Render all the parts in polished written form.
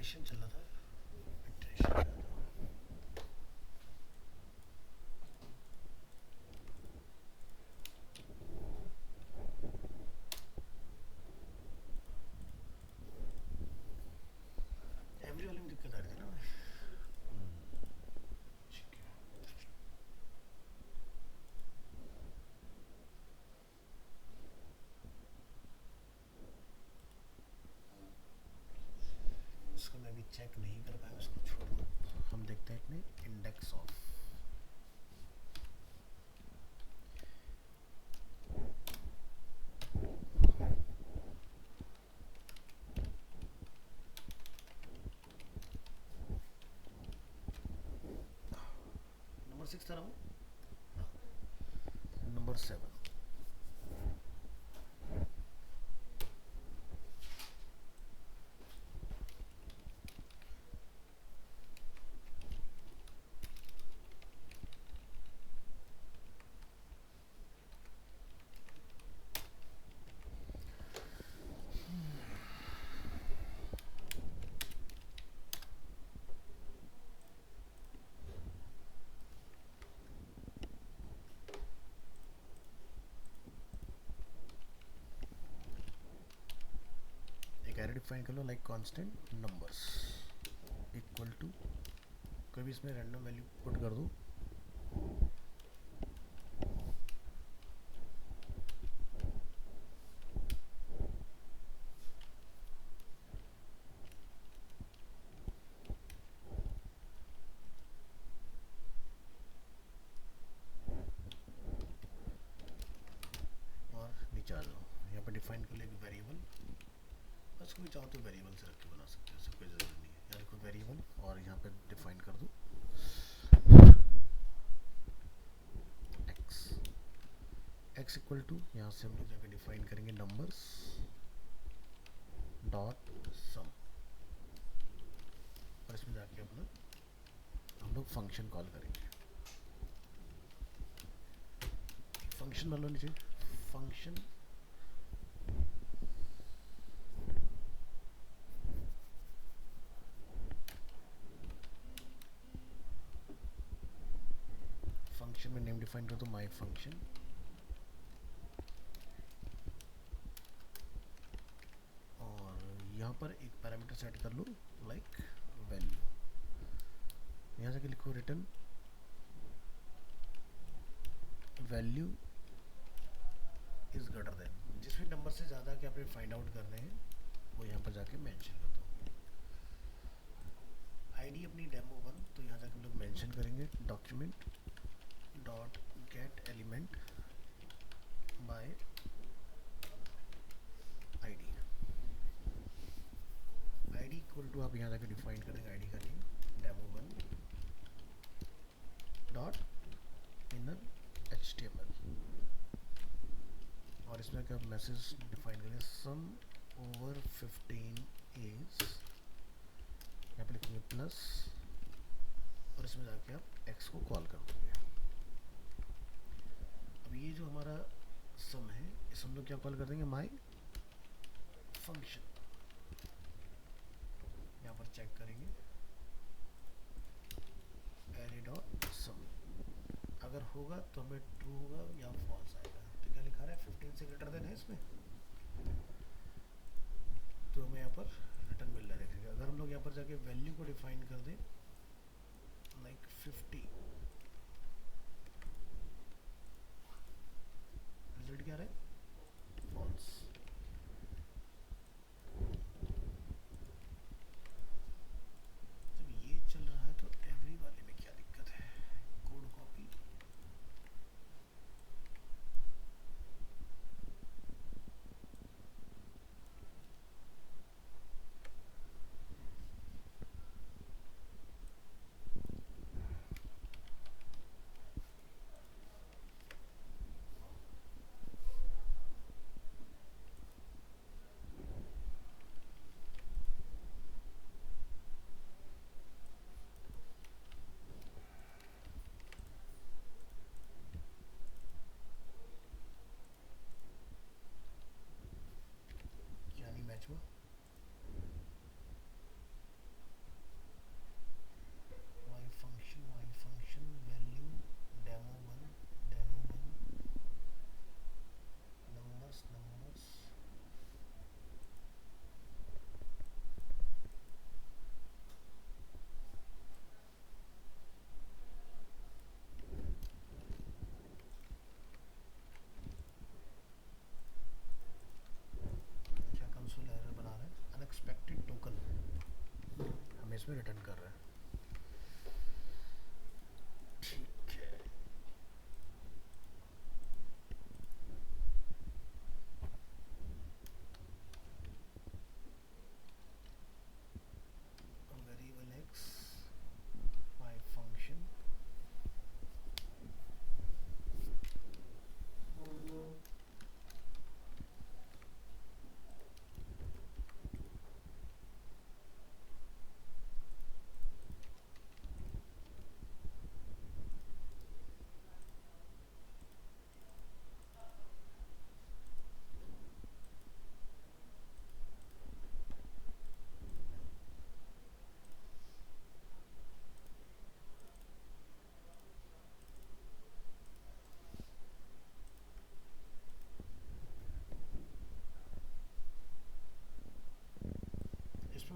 Iteration चल रहा था। इटरेशन एवरी वाले में दिक्कत आ रही थी ना। ठीक है। इसको मैं अभी चेक नहीं कर पाया, उसको छोड़ दो। हम देखते हैं अपने इंडेक्स ऑफ नंबर 6 था ना वो? नंबर 7। एक एरे डिफाइन कर लो, like constant numbers equal to, कोई भी इसमें रैंडम वैल्यू पुट कर दो। और नीचे आ जाओ, यहाँ पर डिफाइन कर लो एक वेरिएबल। बस कोई चाहो तो वेरिएबल से रख के बना सकते हो, इससे कोई ज़रूरत नहीं है। यहाँ देखो वेरिएबल, और यहाँ पे डिफाइन कर दो एक्स। एक्स इक्वल टू, यहाँ से हम लोग जाकर डिफाइन करेंगे नंबर्स डॉट सम, और इसमें जाके अपना हम लोग फंक्शन कॉल करेंगे। फंक्शन मान लो नीचे फंक्शन फंक्शन में नेम डिफाइन कर दो माय फंक्शन, और यहाँ पर एक पैरामीटर सेट कर लो लाइक वैल्यू। यहाँ से लिखो return value is greater than, जिस भी नंबर से ज़्यादा के आपने फाइंड आउट करने हैं वो यहाँ पर जाके मेंशन कर दो। आईडी अपनी डेमो 1, तो यहाँ जाके हम लोग मेंशन करेंगे document dot get element by ID. ID equal to, आप यहाँ जाके डिफाइन करेंगे आईडी का name demo 1 dot inner HTML, और इसमें क्या मैसेज डिफाइन करेंगे सम ओवर 15 इज, यहाँ पे लिखेंगे प्लस, और इसमें जाके आप x को कॉल कर दोगे। अब ये जो हमारा सम है, इस हम लोग क्या कॉल कर देंगे माय फंक्शन। यहाँ पर चेक करेंगे एरे डॉट सम, अगर होगा तो हमें ट्रू होगा या फॉल्स आएगा। तो क्या लिखा रहा है 15 से ग्रेटर देन है इसमें, तो हमें यहाँ पर रिटर्न मिल रहा है। देखिएगा अगर हम लोग यहाँ पर जाके वैल्यू को डिफाइन कर दें लाइक 50, रिजल्ट क्या रहा है फॉल्स। जब ये चल रहा है तो एवरी वाले में क्या दिक्कत है, कोड कॉपी,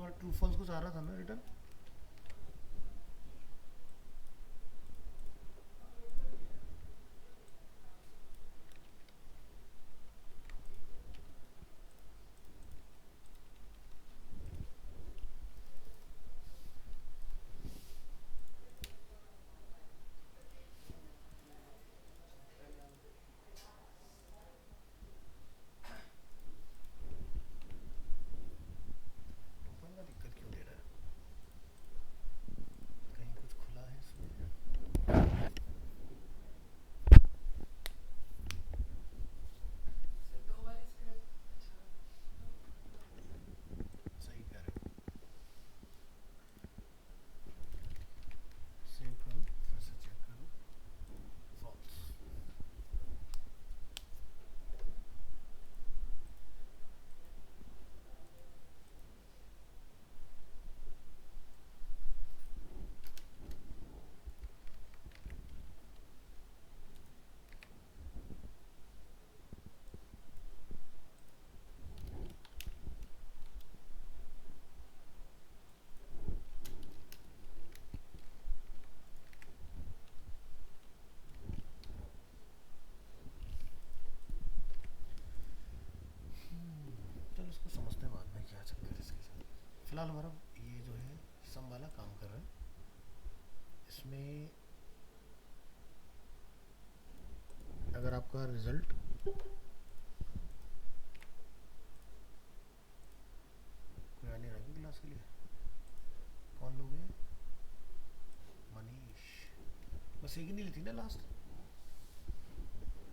तुम्हारा ट्रू फॉल्स कुछ आ रहा था ना रिटर्न? टोकन का दिक्कत क्यों दे रहा है? कहीं कुछ खुला है इसमें? सही कह रहे हो। सेव करो, फिर से चेक करो। फॉल्स। चलो इसको समझते हैं बाद में क्या चक्कर है इसके साथ। फिलहाल हमारा ये जो है सम वाला काम कर रहा है। इसमें अगर आपका रिजल्ट कोई आने रहा क्लास के लिए, कौन लोग हैं? मनीष। बस एक ही नहीं लेती ना लास्ट?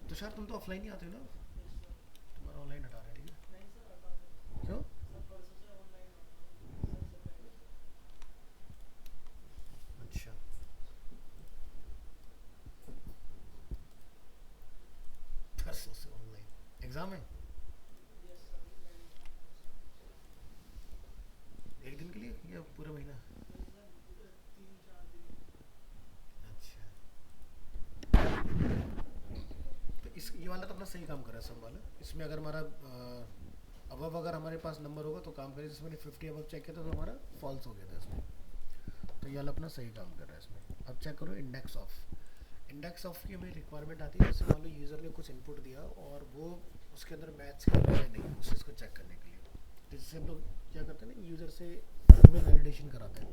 तो शायद तुम तो ऑफलाइन ही आते हो ना? तुम्हारा ऑनलाइन हटा रहे हैं, ठीक है? क्यों? अच्छा। परसों से ऑनलाइन एग्जाम है? एक दिन के लिए या पूरा महीना? अच्छा। तो इस ये वाला तो अपना सही काम कर रहा है सब वाला। इसमें अगर हमारा अब अगर हमारे पास नंबर होगा तो काम करें। जिसमें 50 अब चेक किया था तो हमारा फॉल्स हो गया था इसमें। तो ये वाला अपना सही काम कर रहा है इसमें। अब चेक करो इंडेक्स ऑफ। इंडेक्स ऑफ की हमें रिक्वायरमेंट आती है। जैसे मान लो यूज़र ने कुछ इनपुट दिया और वो उसके अंदर मैच कर रहा है नहीं, उस चीज़ को चेक करने के लिए। तो जिससे हम लोग क्या करते हैं ना, यूज़र से ईमेल वैलिडेशन कराते हैं।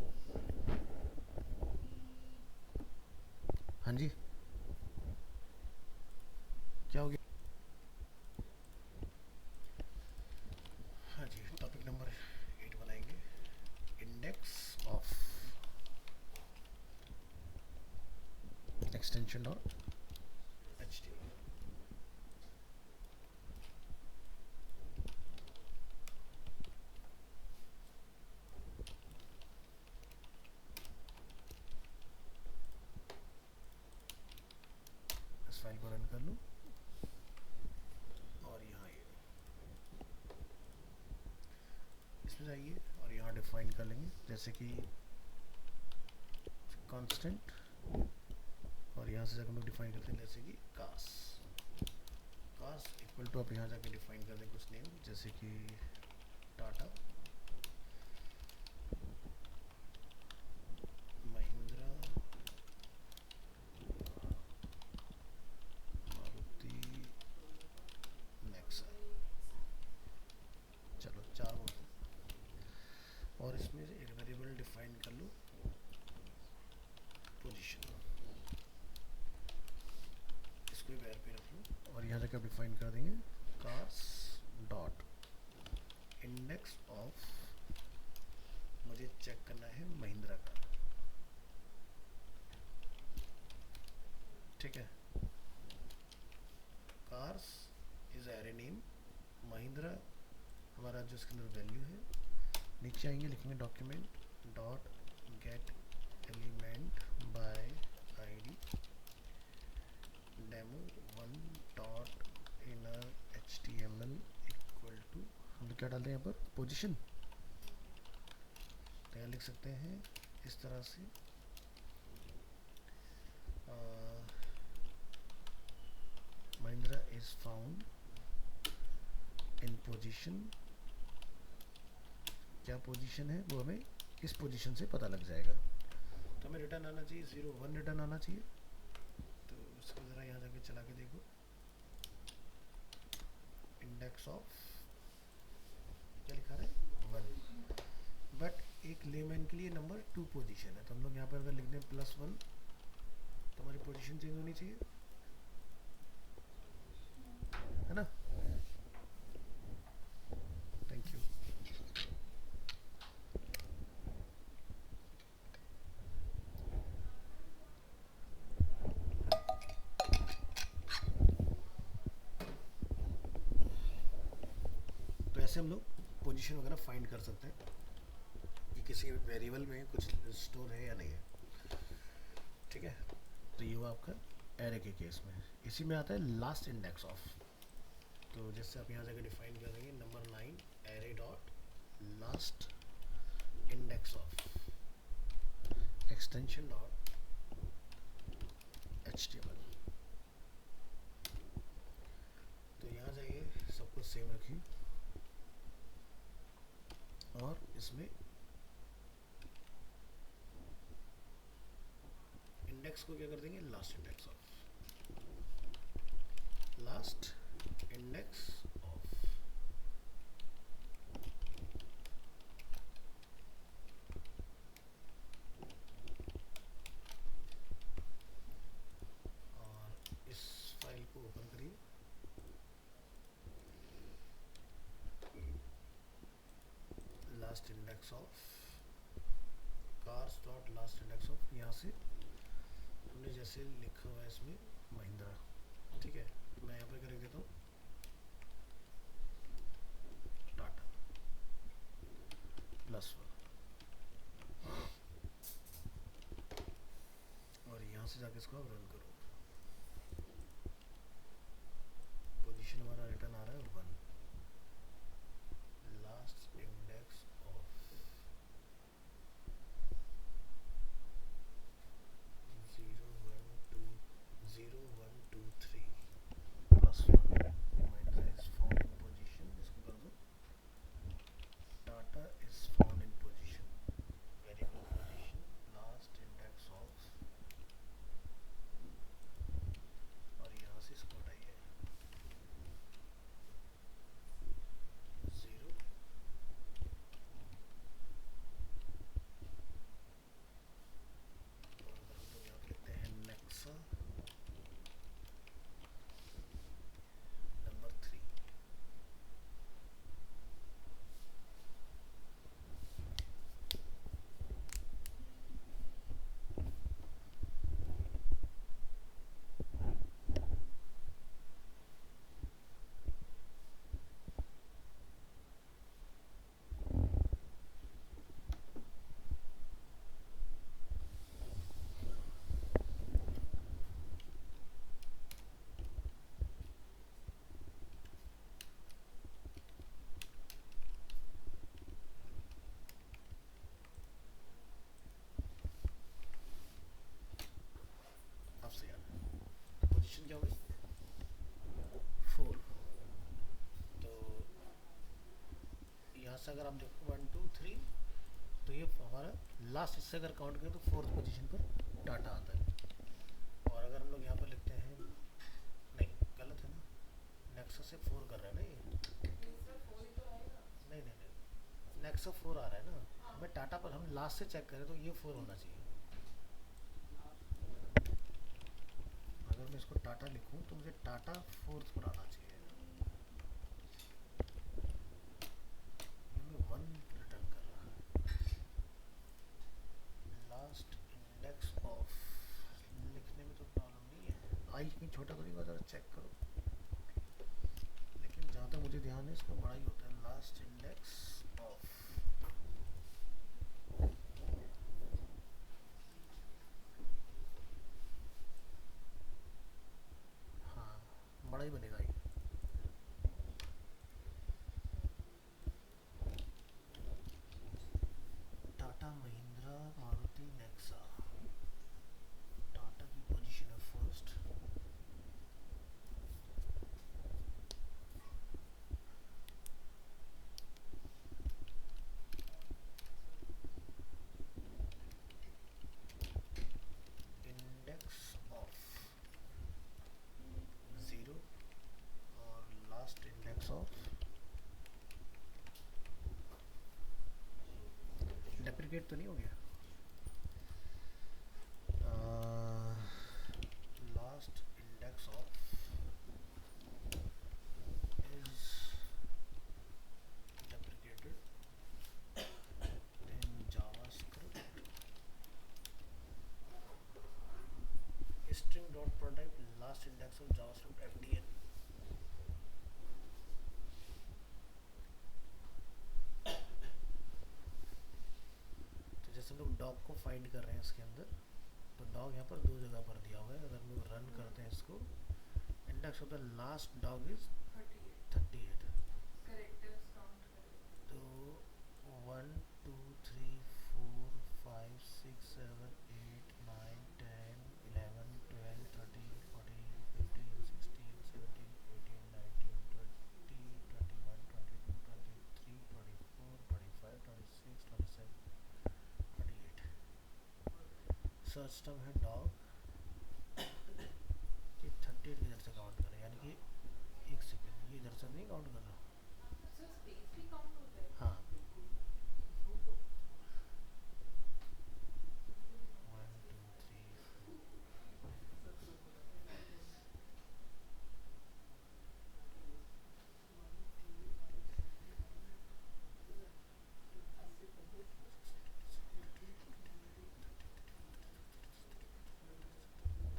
हाँ जी, क्या हो गया? हाँ जी, टॉपिक नंबर 8 बनाएंगे। Index of extension dot H T. इस फाइल को रन कर लूँ और यहाँ ये इसमें जाइए और यहाँ डिफाइन कर लेंगे जैसे कि कांस्टेंट। और यहाँ से जाकर हम लोग डिफाइन करते हैं जैसे कि कास। कास इक्वल टू, आप यहाँ जाके डिफाइन कर दें कुछ नेम जैसे कि टाटा, महिंद्रा, मारुति, नेक्सा। चलो 4 बोल दो। और इसमें से एक वेरिएबल डिफाइन कर लो पोजीशन। इसको भी वेर पे रख लो और यहाँ जाकर डिफाइन कर देंगे कार्स डॉट इंडेक्स ऑफ। मुझे चेक करना है महिंद्रा का, ठीक है? Cars is array name, Mahindra हमारा जो इसके अंदर वैल्यू है। नीचे आएंगे, लिखेंगे document dot get element by ID demo 1 dot inner HTML equal to, हम लोग क्या डालते हैं यहाँ पर? पोजीशन। तो यहाँ लिख सकते हैं इस तरह से Mahindra is found in position क्या पोजीशन है वो हमें इस पोजीशन से पता लग जाएगा। तो हमें रिटर्न आना चाहिए 01 रिटर्न आना चाहिए। तो इसको ज़रा यहाँ जाके चला के देखो, इंडेक्स ऑफ क्या लिखा रहा है 1, बट एक लेमैन के लिए नंबर 2 पोजीशन है, तो हम लोग यहाँ पर अगर लिख दें +1 तो हमारी पोजीशन चेंज होनी चाहिए, है ना। Thank you. तो ऐसे हम लोग पोजीशन वगैरह फाइंड कर सकते हैं कि किसी वेरिएबल में कुछ स्टोर है या नहीं है, ठीक है। तो ये हुआ आपका एरे के केस में। इसी में आता है लास्ट इंडेक्स ऑफ। तो जैसे आप यहाँ जगह डिफाइन कर देंगे number 9 array dot last index of extension dot HTML। तो यहाँ जाइए, सब कुछ सेम रखिए और इसमें इंडेक्स को क्या कर देंगे, last index of, last index of. और इस फाइल को ओपन करिए, last index of cars dot last index of. यहाँ से हमने जैसे लिखा हुआ है इसमें महिंद्रा, ठीक है। मैं यहाँ पे कर देता हूँ टाटा +1, और यहाँ से जाके इसको रन करो। पोजीशन हमारा रिटर्न आ रहा है 1, last index of 0 1 2 0 1 2 3 +1। Mahindra is found in position, इसको कर दो Tata is found in position, variable position last index of, और यहाँ से इसको हटाइए 0। और अगर हम लोग यहाँ पे लिखते हैं नेक्सा नंबर 3, आपसे याद है पोजीशन क्या होगी 4। तो यहाँ से अगर आप देखो 1 2 3, तो ये हमारा लास्ट, इससे अगर काउंट करें तो 4th पोजीशन पर टाटा आता है। और अगर हम लोग यहाँ पर लिखते हैं, नहीं गलत है ना, नेक्सा से 4 कर रहे हैं ना ये, नहीं नहीं नहीं, नेक्सा 4 आ रहा है ना, हमें टाटा पर हम लास्ट से चेक करें तो ये 4 होना चाहिए। अगर मैं इसको टाटा लिखूं तो मुझे टाटा 4th पर आना चाहिए। ये मैं 1 रिटर्न कर रहा है, लास्ट इंडेक्स ऑफ। लिखने में तो प्रॉब्लम नहीं है, आई कहीं छोटा करेगा ज़रा चेक करो, लेकिन जहाँ तक मुझे ध्यान है इसका बड़ा ही होता है, लास्ट इंडेक्स ऑफ। हाँ, बड़ा ही बनेगा ये। टाटा महिंद्रा मारुति नेक्सा, टाटा की पोजीशन है 1st, डुप्लीकेट तो नहीं हो गया? Last index of is deprecated in JavaScript string dot prototype last index of JavaScript FDN. तो जैसे हम लोग डॉग को फाइंड कर रहे हैं इसके अंदर, तो डॉग यहाँ पर दो जगह पर दिया हुआ है। अगर हम लोग रन करते हैं इसको, index of the last dog is 38। तो 1 2 3 4 5 6 7 8 9 10 11 12 13 14 15 16 17 18 19 20 21 22 23 24 25 26 27 28। सर्च टर्म है डॉग, ये 38 इधर से काउंट करें, यानी कि एक सेकेंड, ये इधर से नहीं काउंट कर रहा। हाँ, 1 2 3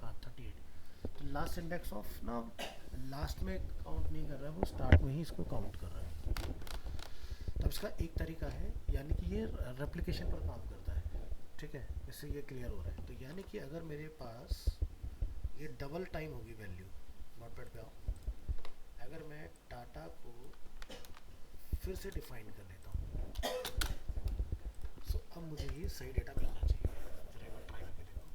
हाँ 38। तो लास्ट इंडेक्स ऑफ ना लास्ट में काउंट नहीं कर रहा है, वो स्टार्ट में ही इसको काउंट कर रहा है। तब इसका एक तरीका है, यानी कि ये रेप्लिकेशन पर काम करता है, ठीक है, इससे ये क्लियर हो रहा है। तो यानी कि अगर मेरे पास ये डबल टाइम होगी वैल्यू, नोटपैड पे आओ, अगर मैं डाटा को फिर से डिफाइन कर लेता हूँ, तो अब मुझे ये सही डेटा मिलना चाहिए। चलिए मैं ट्राई करके देखता हूँ,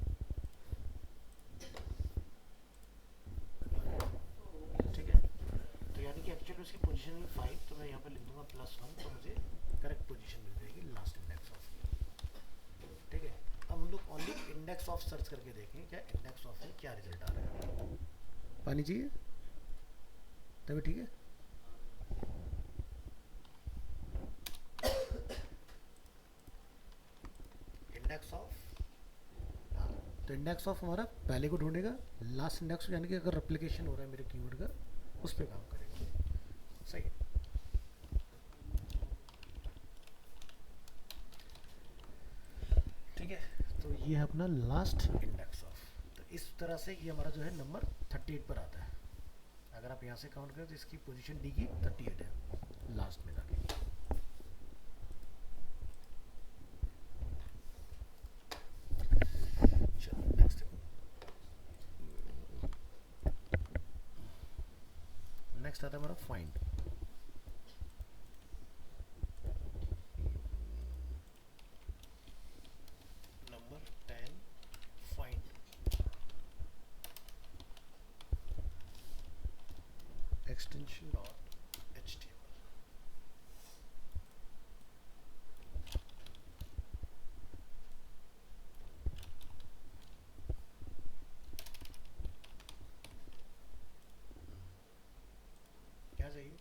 ठीक है। तो यानी कि एक्चुअली उसकी पोजीशन है 5, तो मैं यहाँ पर लिख दूंगा +1, तो मुझे करेक्ट पोजीशन मिल जाएगी लास्ट इंडेक्स ऑफ की, ठीक है। अब हम लोग ओनली इंडेक्स ऑफ सर्च करके देखें क्या इंडेक्स ऑफ में क्या रिजल्ट आ रहा है। पानी चाहिए तभी, ठीक है। इंडेक्स ऑफ, हाँ, तो इंडेक्स ऑफ हमारा पहले को ढूंढेगा, लास्ट इंडेक्स यानी कि अगर रेप्लिकेशन हो रहा है मेरे कीवर्ड का, उस पर काम करेगा, सही है। ठीक है, तो ये है अपना लास्ट इंडेक्स ऑफ। तो इस तरह से ये हमारा जो है नंबर 38 पर आता है। अगर आप यहाँ से काउंट करें तो इसकी पोजीशन डी की 38 है लास्ट में जाके। चलो नेक्स्ट देखो, नेक्स्ट आता है हमारा find. Number 10 find extension dot html। क्या चाहिए,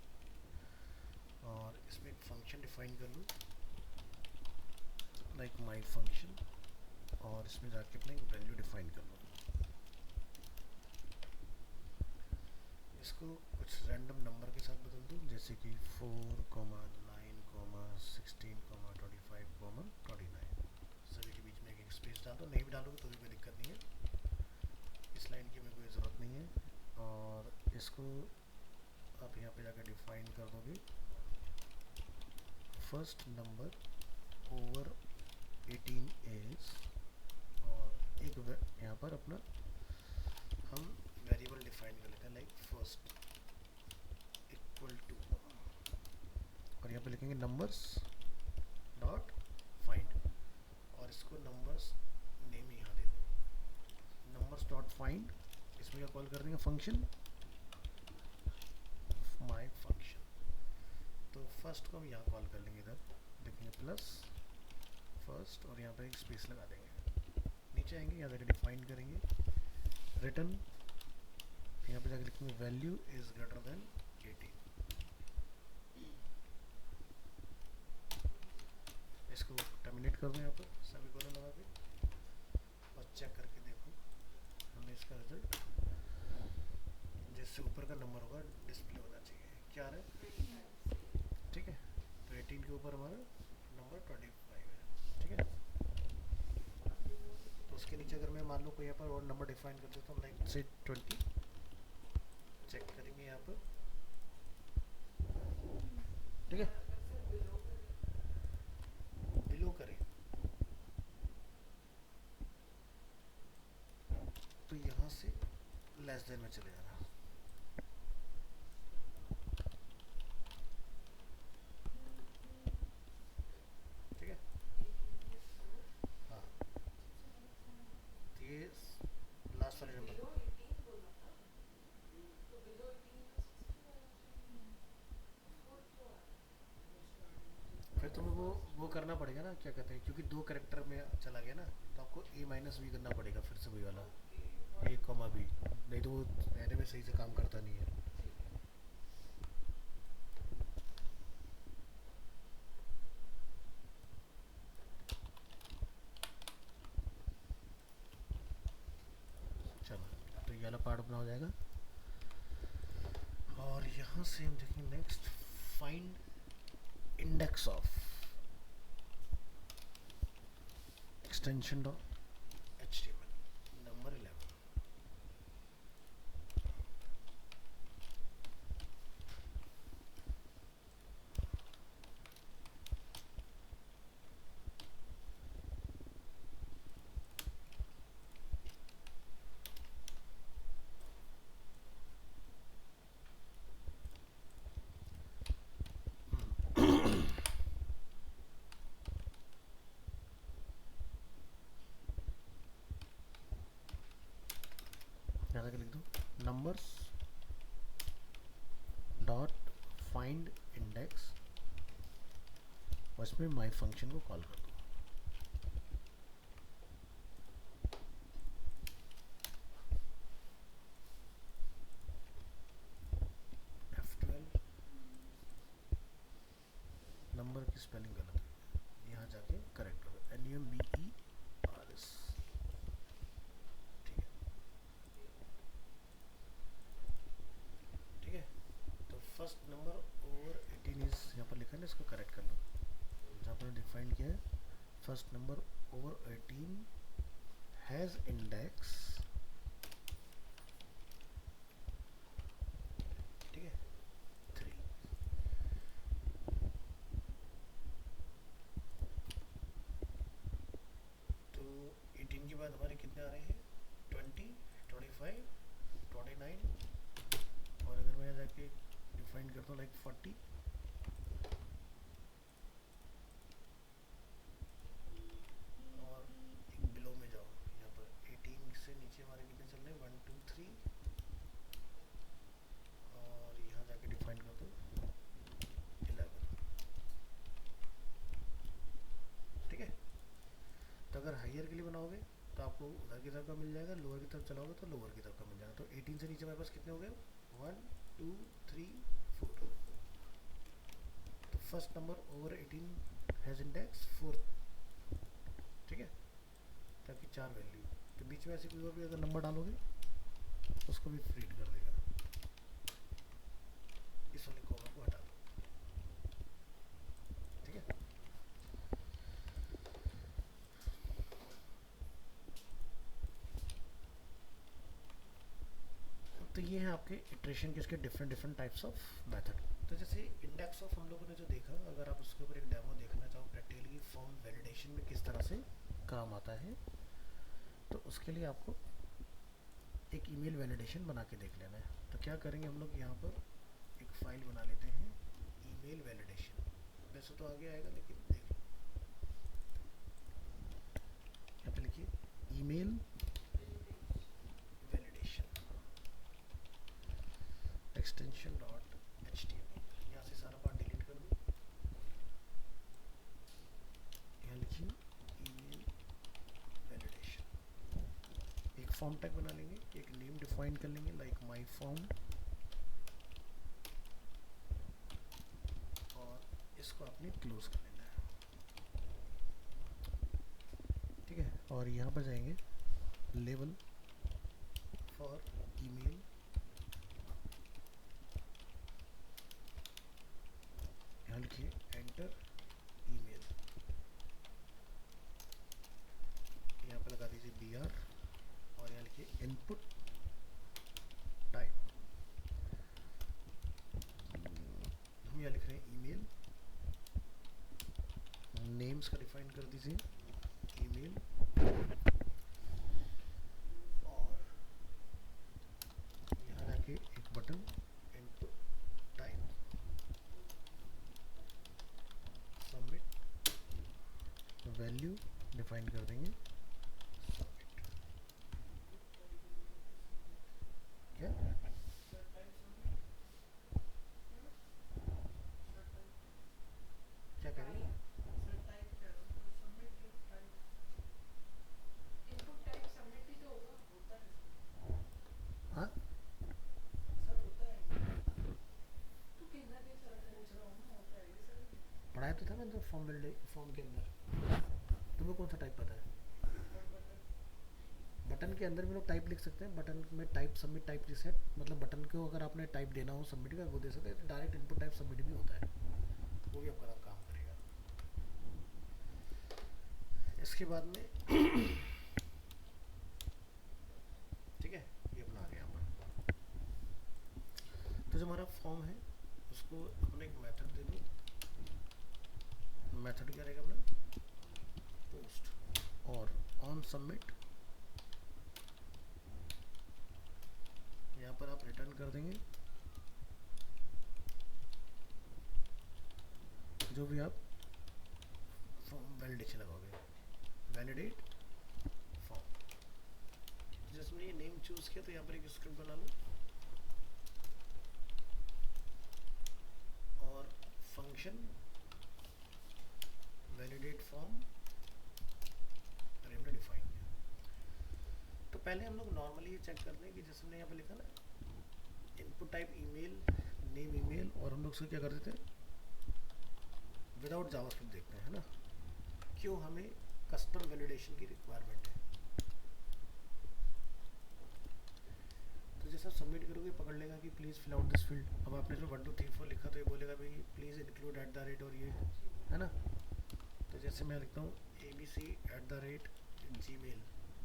और इसमें एक फंक्शन डिफाइन कर लूँ लाइक माई फंक्शन, और इसमें जाके अपने वैल्यू डिफाइन कर लूँ। इसको कुछ रैंडम नंबर के साथ बदल दूँ, जैसे कि 4, 9, 16, 25, 29। सभी के बीच में एक स्पेस डाल दो, नहीं भी डालोगे तो भी कोई दिक्कत नहीं है, इस लाइन की हमें कोई ज़रूरत नहीं है। और इसको आप यहाँ पे जाकर डिफाइन कर दोगे, फर्स्ट नंबर ओवर 18 एज, और एक यहाँ पर अपना हम वेरिएबल डिफाइन कर लेते हैं लाइक फर्स्ट इक्वल टू, और यहाँ पे लिखेंगे नंबर्स डॉट फाइंड, और इसको नंबर्स नेम यहाँ दे दो, नंबर्स डॉट फाइंड। इसमें क्या कॉल कर देंगे, फंक्शन माई फंक्शन। तो फर्स्ट को हम यहाँ कॉल कर लेंगे, इधर लिखेंगे प्लस फर्स्ट, और यहाँ पर एक स्पेस लगा देंगे। नीचे आएंगे, यहाँ जाकर डिफाइन करेंगे रिटर्न, यहाँ पे जाकर लिखेंगे वैल्यू इज ग्रेटर देन 18। इसको टर्मिनेट कर दो यहाँ पर सभी को लगा के और चेक करके देखो हमें इसका रिजल्ट जिससे ऊपर का नंबर होगा डिस्प्ले होना चाहिए। क्या है? ठीक है, तो 18 के ऊपर हमारा नंबर 25 है। ठीक है, तो उसके नीचे अगर मैं मान लो कोई यहाँ पर और नंबर डिफाइन कर देता हूँ लाइक से 20, चेक करेंगे यहाँ पर। ठीक है, बिलो करें तो यहाँ से लेस देन में चले जाना। ठीक है, हाँ, तो ये लास्ट वाले नंबर फिर तुम्हें वो करना पड़ेगा ना, क्या कहते हैं, क्योंकि दो करेक्टर में चला गया ना, तो आपको ए माइनस बी करना पड़ेगा फिर से वही वाला ए कॉमा बी, नहीं तो वो पहले में सही से काम करता नहीं है। चलो, तो ये वाला पार्ट अपना हो जाएगा। और यहाँ से हम देखेंगे next, find index of extension dot HTML number 11। यहाँ तक लिख दो, नंबर्स डॉट फाइंड इंडेक्स, उसमें माई फंक्शन को कॉल कर दो। F12 नंबर की स्पेलिंग गलत है, यहाँ जाके करेक्ट हो गया, NUMBERS। ठीक है, ठीक है, तो फर्स्ट नंबर ओवर 18 इज यहाँ पर लिखा है ना, इसको करेक्ट कर लो। जहाँ पर डिफाइन किया है first number over 18 has index, ठीक है, 3। तो 18 के बाद हमारे कितने आ रहे हैं, 20, 25, 29, और अगर मैं जाके डिफाइन करता हूँ लाइक 40, और एक बिलो में जाओ, यहाँ पर 18 से नीचे हमारे कितने चल रहे हैं, 1 2 3, और यहाँ जाके डिफाइन कर दो 11। ठीक है, तो अगर हाइयर के लिए बनाओगे तो आपको उधर की तरफ का मिल जाएगा, लोअर की तरफ चलाओगे तो लोअर की तरफ का मिल जाएगा। तो 18 से नीचे हमारे पास कितने हो गए, 1 2 3 4। तो first number over 18 has index 4। ठीक है, ताकि 4 वैल्यू, तो बीच में ऐसे कोई और भी अगर नंबर डालोगे उसको भी फ्रीड कर देगा। इस वाले कॉमा को हटा दो। ठीक है, तो ये हैं आपके इटरेशन के इसके डिफरेंट टाइप्स ऑफ मेथड। तो जैसे इंडेक्स ऑफ हम लोगों ने जो देखा, अगर आप उसके ऊपर एक डेमो देखना चाहो प्रैक्टिकली फॉर्म वैलिडेशन में किस तरह से काम आता है, तो उसके लिए आपको एक ईमेल वैलिडेशन बना के देख लेना है। तो क्या करेंगे हम लोग, यहाँ पर एक फाइल बना लेते हैं ईमेल वैलिडेशन, वैसे तो आगे आएगा लेकिन देख लो, यहाँ पे लिखिए ईमेल एक्सटेंशन डॉट एचटीएमएल, यहाँ से सारा पार्ट डिलीट कर दो, यहाँ लिखिए ईमेल वैलिडेशन। एक फॉर्म टैग बना लेंगे, एक नेम डिफाइन कर लेंगे लाइक माय फॉर्म, और इसको आपने क्लोज कर लेना है। और यहाँ पर जाएंगे लेवल फॉर ईमेल, यहाँ लिखिए एंटर ईमेल, यहाँ पर लगा दीजिए BR और यहाँ लिखिए इनपुट टाइप, हम यहाँ लिख रहे हैं ईमेल, नेम्स का डिफाइन कर दीजिए ईमेल, और यहाँ जाके एक button input type, submit, value define कर देंगे सबमिट। क्या क्या कह रही है? हाँ पढ़ाया तो था मैंने तो फॉर्म के अंदर। तुम्हें कौन सा टाइप पता है? बटन के अंदर भी लोग टाइप लिख सकते हैं, बटन में टाइप सबमिट टाइप रीसेट, मतलब बटन को अगर आपने टाइप देना हो सबमिट का वो दे सकते हैं, डायरेक्ट इनपुट टाइप सबमिट भी होता है, वो भी आपका काम करेगा। इसके बाद में ठीक है, ये अपना आ गया यहाँ पर। तो जो हमारा फॉर्म है उसको अपने एक मेथड दे दो, मेथड क्या रहेगा अपना पोस्ट, और ऑन सबमिट यहाँ पर आप रिटर्न कर देंगे जो भी आप फॉर्म वैलिडेशन लगाओगे, वैलिडेट फॉर्म, जिसमें ये नेम चूज किया तो यहाँ पर एक स्क्रिप्ट बना लो और फंक्शन वैलिडेट फॉर्म हमने डिफाइन किया। तो पहले हम लोग नॉर्मली ये चेक करते हैं कि जैसे हमने यहाँ पे लिखा ना input type email, name email, और हम लोग से क्या करते थे विदाउट जावास्क्रिप्ट देखते हैं, है ना, क्यों हमें कस्टम वैलिडेशन की रिक्वायरमेंट है। तो जैसा सबमिट करोगे पकड़ लेगा कि please fill out this field, अब आपने जो 1 2 3 4 लिखा तो ये बोलेगा भाई प्लीज़ इंक्लूड @ और ये, है ना। तो जैसे मैं लिखता हूँ abc@gmail,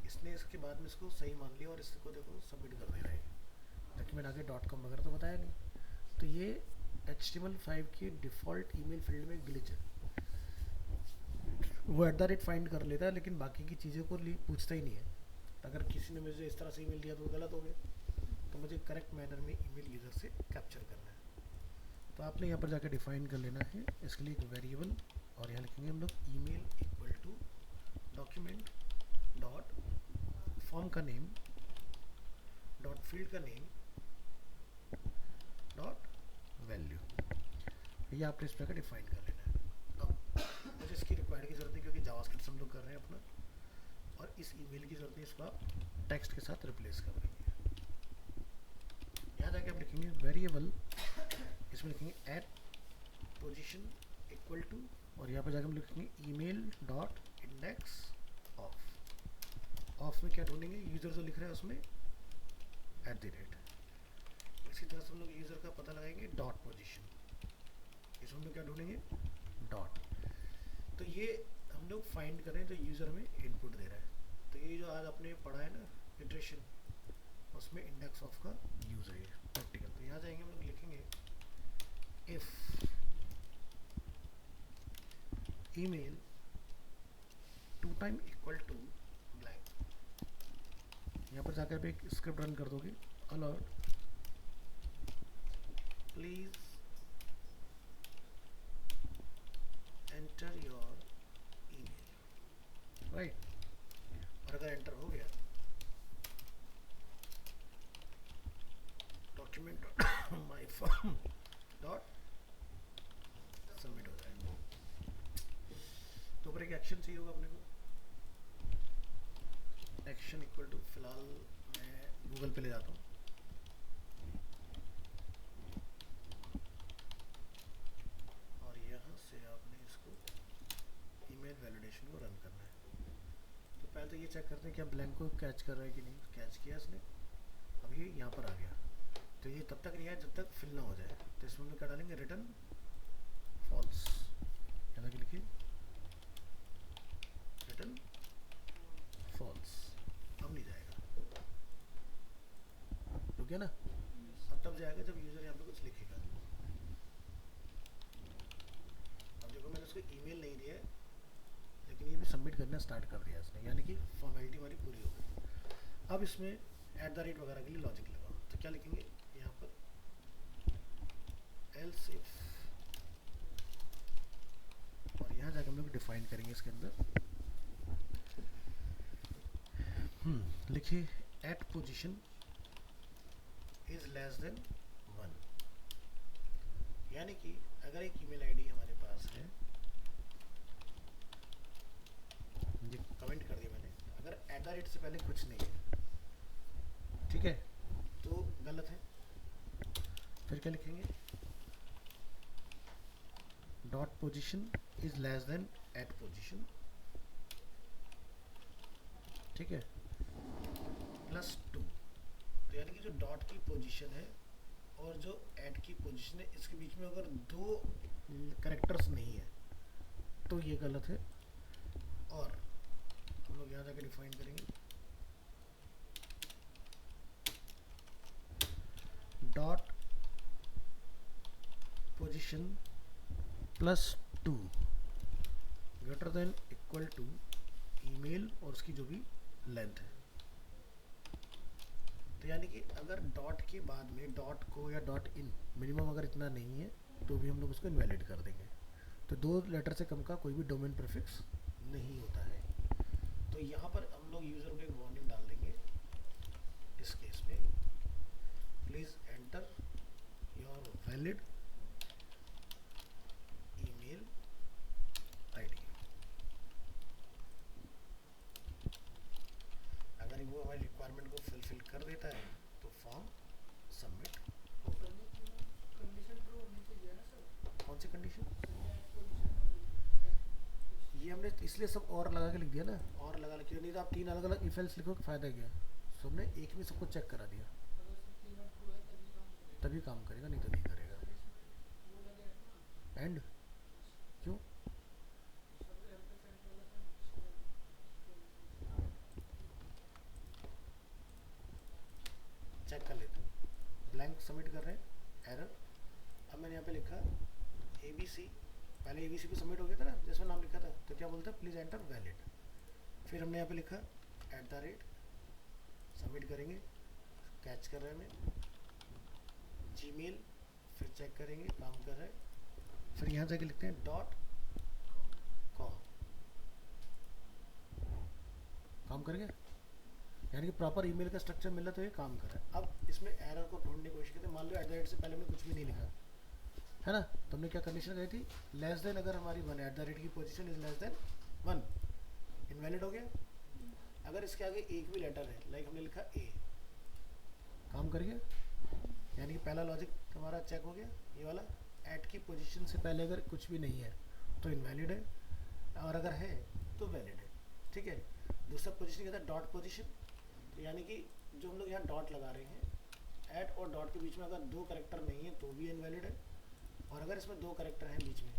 इसने इसके बाद में इसको सही मान लिया और इसको देखो सबमिट कर दे रहा है, ताकि मैंने आगे .com वगैरह तो बताया नहीं। तो ये HTML5 की डिफ़ॉल्ट ईमेल फील्ड में ग्लिच है, वो @ फाइंड कर लेता है लेकिन बाकी की चीज़ों को पूछता ही नहीं है। अगर किसी ने मुझे इस तरह से ईमेल दिया तो वो गलत हो गया, तो मुझे करेक्ट मैनर में ईमेल यूज़र से कैप्चर करना है। तो आपने यहाँ पर जाकर डिफ़ाइन कर लेना है इसके लिए एक वेरिएबल, और यहाँ लिखेंगे हम लोग email equal to document dot form का नेम डॉट फील्ड का नेम डॉट वैल्यू, ये आपने इस प्रकार डिफाइन कर लेना है। अब मुझे इसकी रिक्वायर्ड की जरूरत है क्योंकि जावास्क्रिप्ट हम लोग कर रहे हैं अपना, और इस ईमेल की जरूरत है, इसको आप टेक्स्ट के साथ रिप्लेस कर देंगे। यहाँ जाके आप लिखेंगे वेरिएबल, इसमें लिखेंगे एट पोजीशन इक्वल टू, और यहाँ पर जाकर हम लिखेंगे email dot index of. Of में क्या ढूंढेंगे, यूज़र जो लिख रहे हैं उसमें @ इसी तरह से हम लोग यूज़र का पता लगाएंगे डॉट पोजीशन, इसमें हम लोग क्या ढूंढेंगे डॉट। तो ये हम लोग फाइंड करें जो यूज़र में इनपुट दे रहा है। तो ये जो आज आपने पढ़ा है ना इटरेशन, उसमें इंडेक्स ऑफ का यूज़ है प्रैक्टिकल। तो यहाँ जाएंगे हम लोग लिखेंगे if email 2 time equal to blank, यहाँ पर जाकर आप एक स्क्रिप्ट रन कर दोगे, alert please enter your email, right. और अगर एंटर हो गया document my form dot submit हो जाएगा। तो ऊपर एक एक्शन चाहिए होगा अपने को, एक्शन इक्वल टू, फिलहाल मैं गूगल पे ले जाता हूँ, और यहाँ से आपने इसको ईमेल वैलिडेशन को रन करना है। तो पहले तो ये चेक करते हैं कि ब्लैंक को कैच कर रहा है कि नहीं। कैच किया इसने, अब ये यहाँ पर आ गया। तो ये तब तक नहीं आया जब तक फिल ना हो जाए। तो इसमें हम लोग क्या डालेंगे, रिटर्न फॉल्स। यहाँ तक लिखिए रिटर्न फॉल्स। अब नहीं जाएगा, रुक गया ना। अब तब जाएगा जब यूज़र यहाँ पे कुछ लिखेगा। अब देखो मैंने उसको ईमेल नहीं दिया है, लेकिन ये भी सबमिट करना स्टार्ट कर दिया इसने, यानी कि फॉर्मेलिटी हमारी पूरी हो गई। अब इसमें @ वगैरह के लिए लॉजिक लगाओ। तो क्या लिखेंगे यहाँ पर, एल्स इफ, और यहाँ जाकर हम लोग डिफाइन करेंगे इसके अंदर। लिखिए at position is less than 1, यानी कि अगर एक ईमेल आईडी हमारे पास है, ये कमेंट कर दिया मैंने, अगर @ से पहले कुछ नहीं है, ठीक है, तो गलत है। फिर क्या लिखेंगे, dot position is less than at position, ठीक है, +2। तो यानी कि जो डॉट की पोजीशन है और जो एट की पोजीशन है, इसके बीच में अगर 2 कैरेक्टर्स नहीं है तो ये गलत है। और हम लोग यहाँ जाकर डिफाइन करेंगे dot position +2 greater than equal to email और उसकी जो भी लेंथ है। तो यानी कि अगर डॉट के बाद में डॉट को या डॉट इन मिनिमम अगर इतना नहीं है तो भी हम लोग उसको इनवैलिड कर देंगे। तो 2 लेटर से कम का कोई भी डोमेन प्रीफिक्स नहीं होता है। तो यहाँ पर हम लोग यूज़र को एक वार्निंग डाल देंगे इस केस में, please enter your valid email ID. अगर वो हमारी रिक्वायरमेंट को फुलफिल कर देता है तो फॉर्म सबमिट होगा। कंडीशन ट्रू होनी चाहिए ना सर। कौन सी कंडीशन? कंडीशन ये हमने इसलिए सब और लगा के लिख दिया ना, और लगा क्यों नहीं, तो आप 3 अलग अलग इफ एल्स लिखो, फ़ायदा क्या। सो हमने एक में सबको चेक करा दिया, अगर सब तीनों ट्रू है तभी काम तभी काम करेगा, करेगा। नहीं तो नहीं करेगा। अगर इसमें वो लगेगा ना एंड क्यों? सब एम्परसेंट वाला सर चेक कर लेते हैं। ब्लैंक सबमिट कर रहे हैं, एरर। अब मैंने यहाँ पे लिखा ABC, पहले ABC पे सबमिट हो गया था ना, जिसमें नाम लिखा था, तो क्या बोलता है, प्लीज़ एंटर वैलिड। फिर हमने यहाँ पे लिखा @ सबमिट करेंगे, कैच कर रहे हैं हमें जीमेल, फिर चेक करेंगे काम कर रहा है। फिर यहाँ जाके लिखते हैं .com, काम कर गया, यानी कि प्रॉपर ईमेल का स्ट्रक्चर मिला तो ये काम कर रहा है। अब इसमें एरर को ढूंढने की कोशिश करते हैं। मान लो @ से पहले हमने कुछ भी नहीं लिखा है ना, तो हमने क्या कंडीशन कही थी, लेस देन, अगर हमारी 1 @ की position is less than 1, invalid हो गया। अगर इसके आगे एक भी लेटर है, लाइक हमने लिखा A, काम कर गया, यानी कि पहला लॉजिक हमारा चेक हो गया। ये वाला एट की पोजीशन से पहले अगर कुछ भी नहीं है तो इनवैलिड है, और अगर है तो वैलिड है, ठीक है। दूसरा पोजीशन कहता है डॉट पोजीशन, तो यानी कि जो हम लोग यहाँ डॉट लगा रहे हैं, एट और डॉट के बीच में अगर 2 कैरेक्टर नहीं है तो भी इनवैलिड है, और अगर इसमें 2 कैरेक्टर हैं बीच में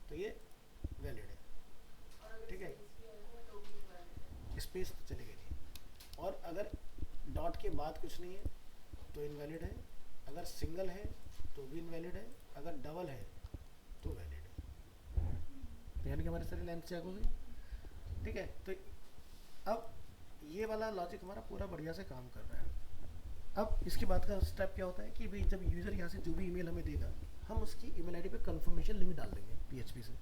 तो ये वैलिड है, ठीक है। स्पेस तो चलेगी नहीं, और अगर डॉट के बाद कुछ नहीं है तो इनवैलिड है, अगर सिंगल है तो भी इनवैलिड है, अगर डबल है तो वैलिड है। तो यानी कि हमारी सारी लेंथ चेक हो गई, ठीक है। तो अब ये वाला लॉजिक हमारा पूरा बढ़िया से काम कर रहा है। अब इसके बाद का स्टेप क्या होता है कि भाई जब यूज़र यहाँ से जो भी ईमेल हमें देगा, हम उसकी ईमेल आईडी पे कंफर्मेशन लिंक डाल देंगे PHP से,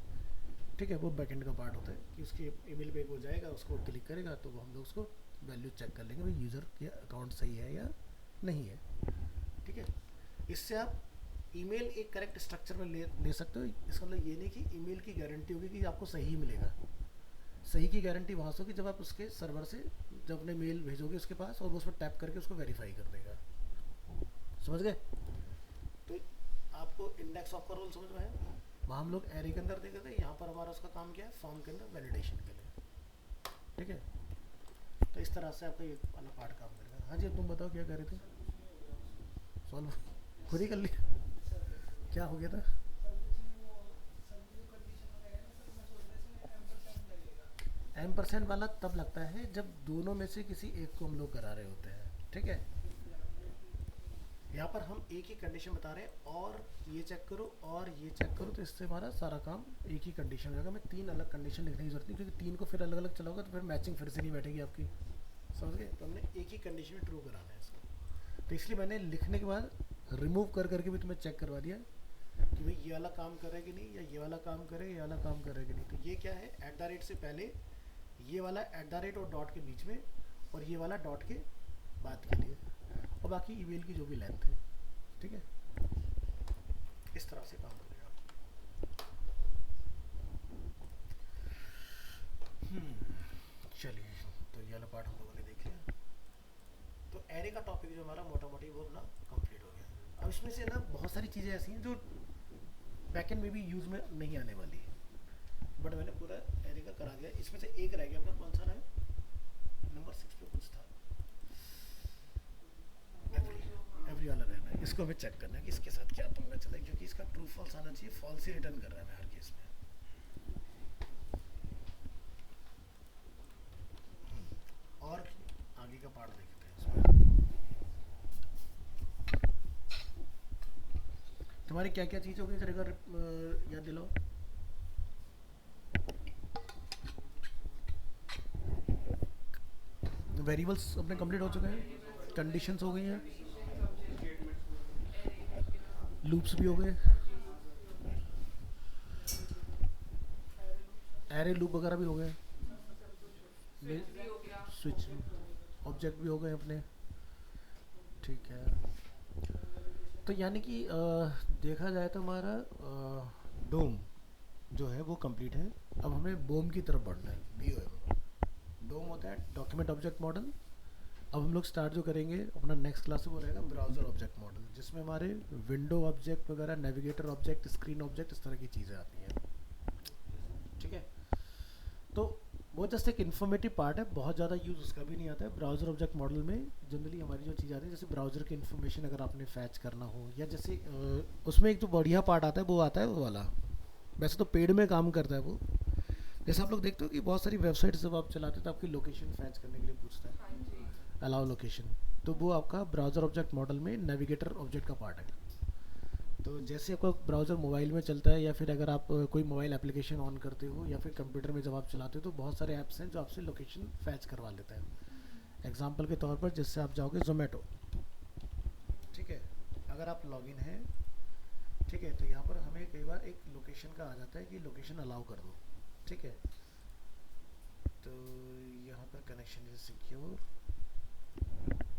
ठीक है। वो बैकएंड का पार्ट होता है कि उसके ईमेल पे वो जाएगा, उसको क्लिक करेगा तो वो हम लोग उसको वैल्यू चेक कर लेंगे, भाई यूज़र का अकाउंट सही है या नहीं है, ठीक है। इससे आप ईमेल एक करेक्ट स्ट्रक्चर में ले सकते हो। इसका मतलब ये नहीं कि ईमेल की गारंटी होगी कि आपको सही मिलेगा। सही की गारंटी वहाँ से होगी जब आप उसके सर्वर से जब अपने मेल भेजोगे उसके पास, और वो उस पर टैप करके उसको वेरीफाई कर देगा। समझ गए? तो आपको इंडेक्स ऑफ का रोल समझ में आया? वहाँ हम लोग एरे के अंदर देखे थे, यहाँ पर हमारा उसका काम क्या है, फॉर्म के अंदर वैलिडेशन के लिए। ठीक है। तो इस तरह से आपका ये वाला पार्ट काम करेगा। हाँ जी, तुम बताओ क्या कह रहे थे? सर कुछ नहीं हो गया उसमें। सॉल्व खुद ही कर लिया? सर क्या हो गया था? सर कुछ नहीं, वो सर की जो कंडीशन लगाएगा ना सर, मैं सोच रहा इसमें M% लगेगा। एम परसेंट वाला तब लगता है जब दोनों में से किसी एक को हम लोग करा रहे होते हैं, ठीक है। यहाँ पर हम एक ही कंडीशन बता रहे हैं, और ये चेक करो और ये चेक करो, तो इससे हमारा सारा काम एक ही कंडीशन हो जाएगा। मैं 3 अलग कंडीशन लिखने की जरूरत नहीं, क्योंकि 3 को फिर अलग अलग चलाओगे तो फिर मैचिंग फिर से नहीं बैठेगी आपकी, समझ गए। तो हमने एक ही कंडीशन में ट्रू कराना है इसको। तो इसलिए मैंने लिखने के बाद रिमूव कर करके भी तुम्हें चेक करवा दिया कि भाई ये वाला काम करे कि नहीं, या ये वाला काम करे, ये वाला काम करे कि नहीं। तो ये क्या है, एट द रेट से पहले, ये वाला एट द रेट और डॉट के बीच में, और ये वाला डॉट के बाद के लिए, और बाकी ईमेल की जो भी लेंथ है, ठीक है। इस तरह से काम करेगा। चलिए, तो ये वाला पार्ट हम लोगों ने देख लिया। तो एरे का टॉपिक जो हमारा मोटा मोटी वो अपना कंप्लीट हो गया। अब इसमें से ना बहुत सारी चीज़ें ऐसी हैं जो बैकएंड में भी यूज़ में नहीं आने वाली है, बट मैंने पूरा एरे का करा दिया। इसमें से एक रह गया अपना, कौन सा रहा? नंबर 6 पे कुछ था, एवरी वाला रहना है। इसको हमें चेक करना है कि इसके साथ क्या पंगा चला है, क्योंकि इसका ट्रू फॉल्स आना चाहिए, फॉल्स ही रिटर्न कर रहा है मैं हर केस में। और आगे का पार्ट देखते हैं इसमें। तुम्हारी क्या क्या चीज़ हो गई सर, एक बार याद दिलाओ। वेरिएबल्स अपने कंप्लीट हो चुके हैं, कंडीशंस हो गई हैं, लूप्स भी हो गए, एरे लूप वगैरह भी हो गए, स्विच ऑब्जेक्ट भी हो गए अपने, ठीक है। तो यानी कि देखा जाए तो हमारा डोम जो है वो कंप्लीट है। अब हमें बोम की तरफ बढ़ना है, BOM। डोम होता है डॉक्यूमेंट ऑब्जेक्ट मॉडल। अब हम लोग स्टार्ट जो करेंगे अपना नेक्स्ट क्लास से वो रहेगा ब्राउज़र ऑब्जेक्ट मॉडल, जिसमें हमारे विंडो ऑब्जेक्ट वगैरह, नेविगेटर ऑब्जेक्ट, स्क्रीन ऑब्जेक्ट, इस तरह की चीज़ें आती हैं, ठीक है। तो वो जस्ट एक इन्फॉर्मेटिव पार्ट है, बहुत ज़्यादा यूज़ उसका भी नहीं आता है। ब्राउज़र ऑब्जेक्ट मॉडल में जनरली हमारी जो चीज़ आती है, जैसे ब्राउज़र की इन्फॉर्मेशन अगर आपने फैच करना हो, या जैसे उसमें एक जो बढ़िया पार्ट आता है वो आता है वो वाला, वैसे तो पेड में काम करता है वो। जैसे आप लोग देखते हो कि बहुत सारी वेबसाइट्स जब आप चलाते हो तो आपकी लोकेशन फैच करने के लिए पूछता है, अलाउ लोकेशन, तो वो आपका ब्राउज़र ऑब्जेक्ट मॉडल में नेविगेटर ऑब्जेक्ट का पार्ट है। तो जैसे आपका ब्राउज़र मोबाइल में चलता है, या फिर अगर आप कोई मोबाइल एप्लीकेशन ऑन करते हो, या फिर कंप्यूटर में जब आप चलाते हो, तो बहुत सारे ऐप्स हैं जो आपसे लोकेशन फैच करवा लेते हैं। एग्जांपल के तौर पर जैसे आप जाओगे जोमेटो, ठीक है, अगर आप लॉगिन हैं, ठीक है, तो यहाँ पर हमें कई बार एक लोकेशन का आ जाता है कि लोकेशन अलाउ कर दो, ठीक है। तो यहाँ पर कनेक्शन इज सिक्योर,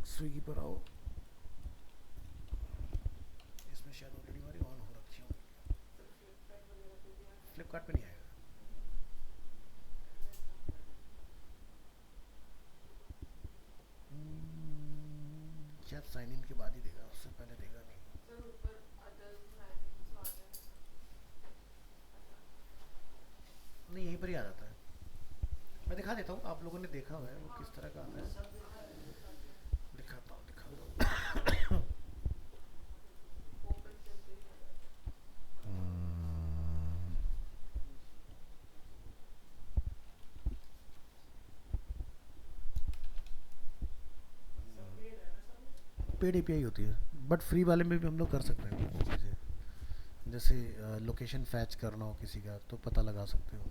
स्विगी पर आओ, इसमें शायद ऑलरेडी हमारी ऑन हो रखी होंगी, फ्लिपकार्ट पे नहीं आएगा। शायद साइन इन के बाद ही देगा, उससे पहले देगा नहीं। नहीं, यहीं पर ही आ जाता है। मैं दिखा देता हूँ, आप लोगों ने देखा हुआ है वो किस तरह का आता है। दिखाता हूँ, दिखाता हूँ। पेड API होती है, बट फ्री वाले में भी हम लोग कर सकते हैं कुछ चीज़ें, जैसे लोकेशन फैच करना हो किसी का तो पता लगा सकते हो।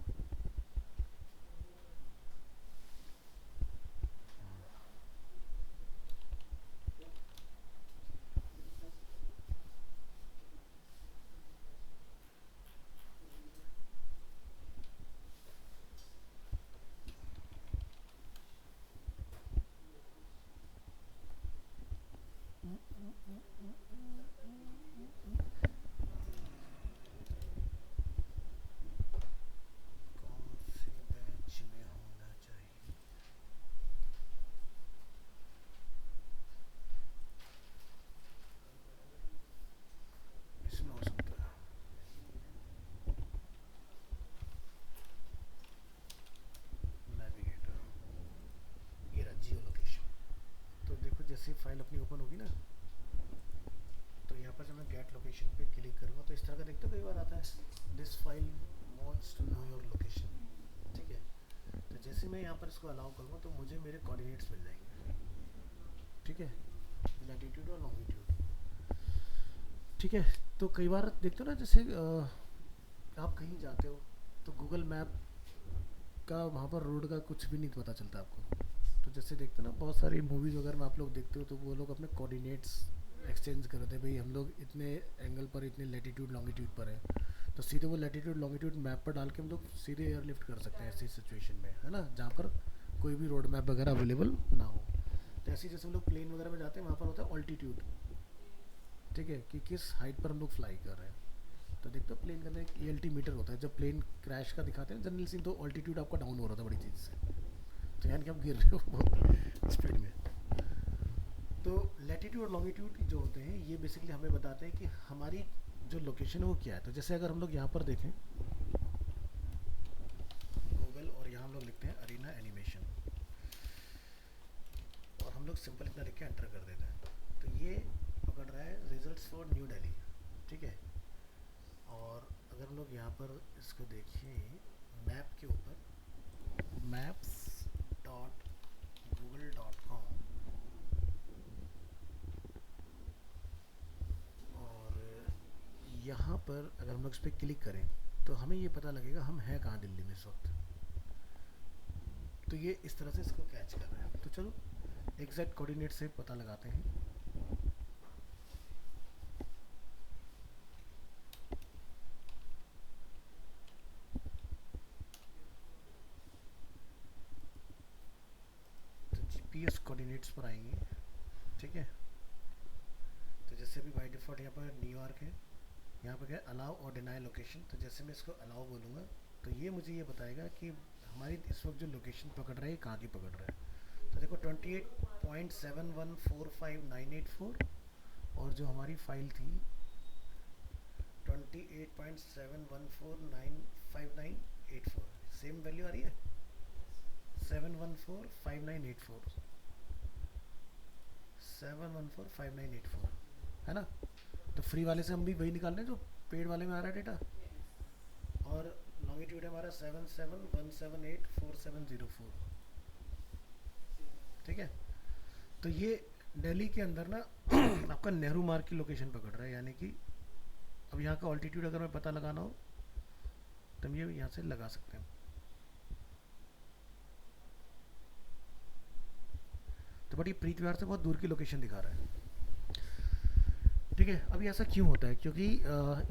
फाइल अपनी ओपन होगी ना, तो यहाँ पर जब मैं गेट लोकेशन पे क्लिक करूँगा तो इस तरह का देखते हो कई बार आता है, this file wants to know your location. ठीक है, तो जैसे मैं यहाँ पर इसको अलाउ करूँगा तो मुझे मेरे कोऑर्डिनेट्स मिल जाएंगे। ठीक है, लैटिट्यूड और लॉन्गिट्यूड। ठीक है, तो कई बार देखते हो ना, जैसे आप कहीं जाते हो तो गूगल मैप का वहाँ पर रोड का कुछ भी नहीं पता चलता आपको। तो जैसे देखते हो ना, बहुत सारी मूवीज़ वगैरह में आप लोग देखते हो तो वो लोग अपने कोऑर्डिनेट्स एक्सचेंज कर रहे थे, भाई हम लोग इतने एंगल पर, इतने लैटिट्यूड लॉन्गिट्यूड पर है, तो सीधे वो लैटिट्यूड लॉन्गिट्यूड मैप पर डाल के हम लोग सीधे एयरलिफ्ट कर सकते हैं ऐसी सिचुएशन में, है ना, जहाँ पर कोई भी रोड मैप वगैरह अवेलेबल ना हो। तो ऐसे जैसे हम लोग प्लेन वगैरह में जाते हैं, वहाँ पर होता है ऑल्टीट्यूड। ठीक है, कि किस हाइट पर हम लोग फ्लाई कर रहे हैं। तो देखते हो प्लेन के अंदर एक ELT मीटर होता है, जब प्लेन क्रैश का दिखाते हैं जनरल सीन, तो ऑल्टीट्यूड आपका डाउन हो रहा था बड़ी चीज़ से, तो यानी कि आप गिर रहे हो बहुत स्पीड में। तो लैटिट्यूड और लॉन्गिट्यूड जो होते हैं ये बेसिकली हमें बताते हैं कि हमारी जो लोकेशन है वो क्या है। तो जैसे अगर हम लोग यहाँ पर देखें गूगल, और यहाँ हम लोग लिखते हैं अरीना एनिमेशन, और हम लोग सिंपल इतना लिख के एंटर कर देते हैं, तो ये पकड़ रहा है रिजल्ट्स फॉर न्यू दिल्ली। ठीक है, और अगर हम लोग यहाँ पर इसको देखिए मैप के ऊपर, maps.google.com, और यहाँ पर अगर हम लोग इस पर क्लिक करें तो हमें ये पता लगेगा हम हैं कहाँ दिल्ली में इस वक्त। तो ये इस तरह से इसको कैच कर रहे हैं। तो चलो एग्जैक्ट कोऑर्डिनेट से पता लगाते हैं। तो GPS कोऑर्डिनेट्स पर आएंगे। ठीक है, तो जैसे अभी बाई डिफ़ॉल्ट यहाँ पर न्यूयॉर्क है, यहाँ पर क्या अलाउ और डिनाई लोकेशन। तो जैसे मैं इसको अलाउ बोलूँगा तो ये मुझे ये बताएगा कि हमारी इस वक्त जो लोकेशन पकड़ रहा है कहाँ की पकड़ रहा है। तो देखो 28.7145,984, और जो हमारी फाइल थी 28.71495984, सेम वैल्यू आ रही है 7145984, 7145984, है ना। तो फ्री वाले से हम भी वही निकाल रहे हैं जो पेड वाले में आ रहा है डेटा, और लॉन्गिट्यूड है हमारा 7717847004। ठीक है, तो ये दिल्ली के अंदर ना आपका नेहरू मार्ग की लोकेशन पकड़ रहा है, यानी कि अब यहाँ का ऑल्टीट्यूड अगर मैं पता लगाना हो तो हम ये यहाँ से लगा सकते हैं। तो बट ये प्रीत विहार से बहुत दूर की लोकेशन दिखा रहा है। ठीक है, अभी ऐसा क्यों होता है, क्योंकि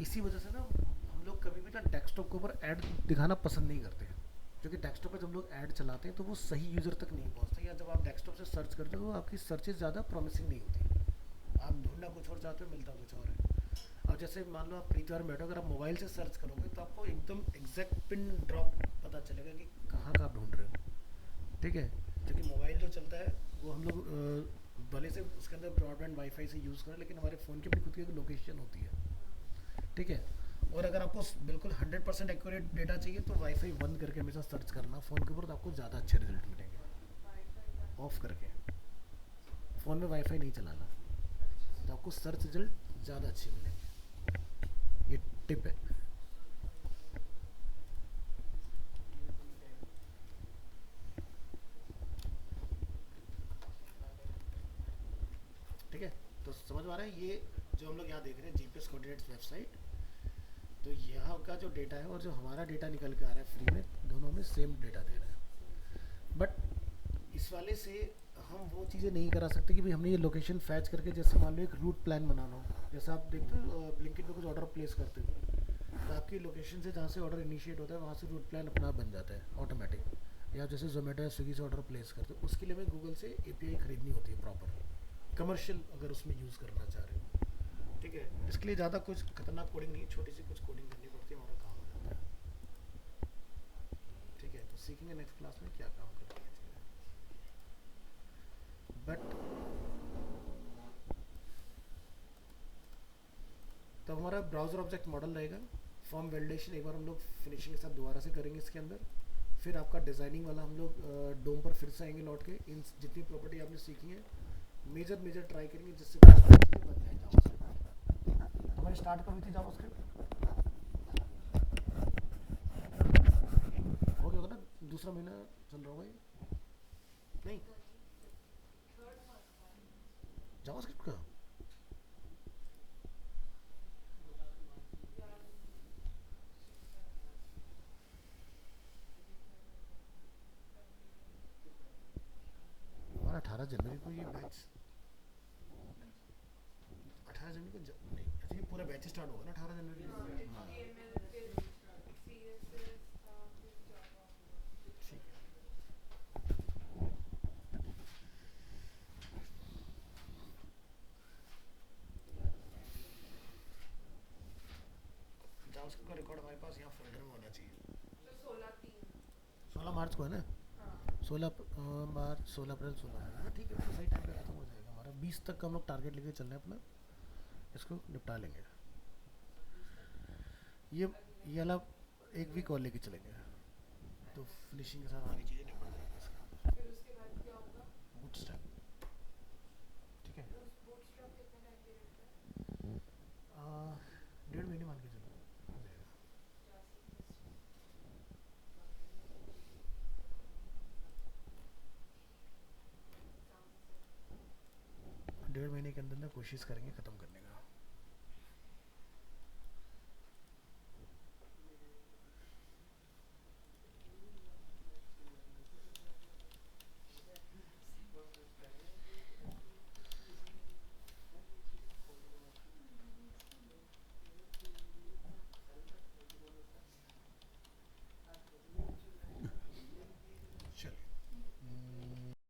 इसी वजह से ना हम लोग कभी भी ना डेस्कटॉप के ऊपर ऐड दिखाना पसंद नहीं करते हैं, क्योंकि डेस्कटॉप पर जब लोग ऐड चलाते हैं तो वो सही यूज़र तक नहीं पहुंचते, या जब आप डेस्कटॉप से सर्च करते हो तो आपकी सर्चेज ज़्यादा प्रॉमिसिंग नहीं होती, आप ढूंढना कुछ और चाहते हो, मिलता कुछ और है। और जैसे मान लो आप प्रीत विहार में बैठो, अगर आप मोबाइल से सर्च करोगे तो आपको एकदम एग्जैक्ट पिन ड्रॉप पता चलेगा कि कहाँ का आप ढूंढ रहे हो। ठीक है, क्योंकि मोबाइल जो चलता है वो हम लोग भले से उसके अंदर ब्रॉडबैंड वाईफाई से यूज़ करें, लेकिन हमारे फ़ोन की अपनी खुद की एक लोकेशन होती है। ठीक है, और अगर आपको बिल्कुल 100% एक्यूरेट डेटा चाहिए तो वाईफाई बंद करके हमेशा सर्च करना फ़ोन के ऊपर, तो आपको ज़्यादा अच्छे रिजल्ट मिलेंगे। ऑफ करके फ़ोन में वाईफाई नहीं चलाना, तो आपको सर्च रिजल्ट ज़्यादा अच्छे मिलेंगे। ये टिप है। ठीक है, तो समझ में आ रहा है ये जो हम लोग यहाँ देख रहे हैं GPS कोऑर्डिनेट्स वेबसाइट, तो यहाँ का जो डेटा है और जो हमारा डेटा निकल के आ रहा है फ्री में, दोनों में सेम डेटा दे रहा है। बट इस वाले से हम वो चीज़ें नहीं करा सकते कि भाई हमने ये लोकेशन फैच करके, जैसे मान लो एक रूट प्लान बनाना हो, जैसे आप देखते हो ब्लिंकिट पे कुछ ऑर्डर प्लेस करते हो तो आपकी लोकेशन से जहाँ से ऑर्डर इनिशिएट होता है वहाँ से रूट प्लान अपना बन जाता है ऑटोमेटिक, या जैसे जोमेटो या स्विगी से ऑर्डर प्लेस करते हो उसके लिए हमें गूगल से API खरीदनी होती है प्रॉपर, कमर्शियल अगर उसमें यूज़ करना चाह रहे हो। ठीक है, इसके लिए ज़्यादा कुछ खतरनाक कोडिंग नहीं, छोटी सी कुछ कोडिंग करनी पड़ती है, हमारा काम हो जाता है। ठीक है, तो सीखेंगे नेक्स्ट क्लास में क्या काम करती है चीज़ें। बट तो हमारा ब्राउज़र ऑब्जेक्ट मॉडल रहेगा, फॉर्म वैलिडेशन एक बार हम लोग फिनिशिंग के साथ दोबारा से करेंगे इसके अंदर, फिर आपका डिज़ाइनिंग वाला हम लोग डोम पर फिर से आएंगे लौट के, इन जितनी प्रॉपर्टी आपने सीखी है मेजर मेजर ट्राई करेंगे जिससे कुछ चीज़ें बन जाए जावास्क्रिप्ट। हमारी स्टार्ट कब हुई थी जावास्क्रिप्ट? हो गया होगा ना, दूसरा महीना चल रहा होगा ये, नहीं जावास्क्रिप्ट का? हमारा 18 जनवरी को ये बैच, 18 जनवरी को नहीं, अच्छा ये पूरा बैच स्टार्ट होगा ना 18 जनवरी को। हाँ ठीक है। जावास्क्रिप्ट का रिकॉर्ड हमारे पास यहाँ फोल्डर में होना चाहिए। 16 मार्च को है ना, 16 मार्च, 16 अप्रैल, 16 है ना, ठीक है, तो सही टाइम पे खत्म हो जाएगा हमारा। 20 तक का हम लोग टारगेट लेके चल रहे हैं अपना, इसको निपटा लेंगे। ये वाला 1 वीक और लेके चलेंगे, तो फिनिशिंग के साथ आगे चीज़ें निपट जाएंगी इसका। बूटस्ट्रैप, ठीक है। 1.5 महीने मान के चलो, हो जाएगा। 1.5 महीने के अंदर अंदर कोशिश करेंगे ख़त्म करने का।